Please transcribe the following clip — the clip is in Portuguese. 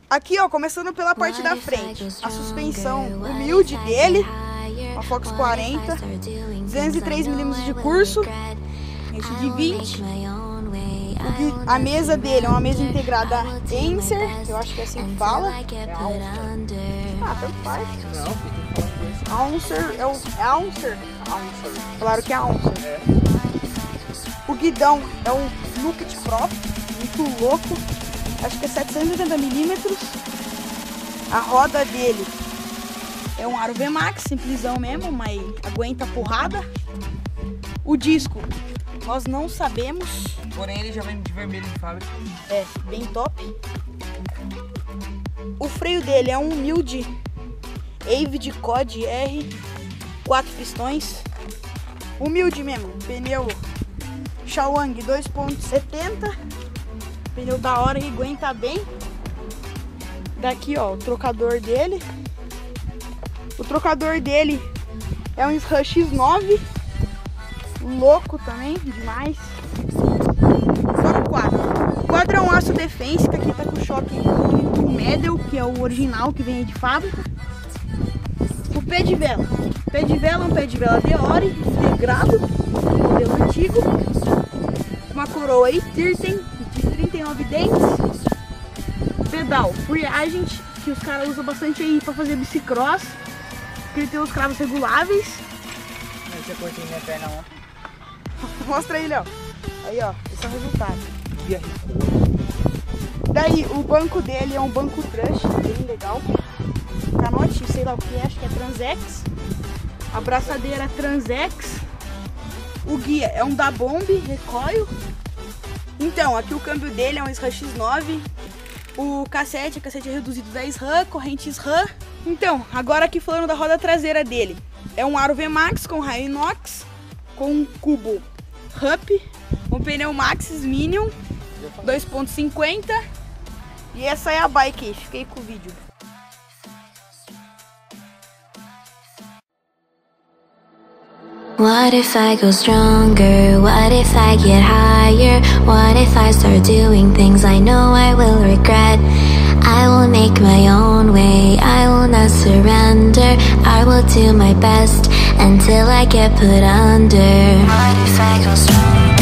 Aqui, ó, começando pela parte da frente, a suspensão humilde dele, uma Fox 40, 203 mm de curso, esse de 20. A mesa dele é uma mesa integrada Anser, eu acho que é assim que fala. Tanto faz. Anser, é Anser. Claro que é Anser. O guidão é um Nuket Pro, muito louco. Acho que é 780 mm. A roda dele é um aro VMAX, simplesão mesmo, mas aguenta porrada. O disco, nós não sabemos. Porém, ele já vem de vermelho de fábrica. É, bem top. O freio dele é um humilde Avid Cod R, 4 pistões. Humilde mesmo, pneu Shawang 2.70. Pneu da hora e aguenta bem. Daqui, ó, o trocador dele. O trocador dele é um SRAM X9. Louco também, demais. Agora o quadro. O quadro é um aço defense, que aqui tá com choque do Medel, que é o original que vem de fábrica. O pé de vela. O pé de vela é um pé de vela Deore, integrado, modelo antigo. Uma coroa aí, Tirten, de 39 dentes. Pedal Free Agent, que os caras usam bastante aí pra fazer bicicross, porque ele tem os cravos reguláveis. Você cortei minha perna ontem. Mostra aí, Léo. Aí, ó, esse é o resultado. Daí, o banco dele é um banco Trush, bem legal. Canote, sei lá o que é, acho que é Transex. A braçadeira é Transex. O guia é um da Bomb, recoil. Então, aqui o câmbio dele é um SRAM X9. O cassete é reduzido da SRAM, corrente SRAM. Então, agora aqui falando da roda traseira dele. É um aro VMAX com raio inox, com um cubo Hup, um pneu Maxxis Minion 2.50. E essa é a bike, fiquei com o vídeo. What if I go stronger? What if I get higher? What if I start doing things I know I will regret? I will make my own way, I will not surrender. I will do my best until I get put under. What if I go stronger?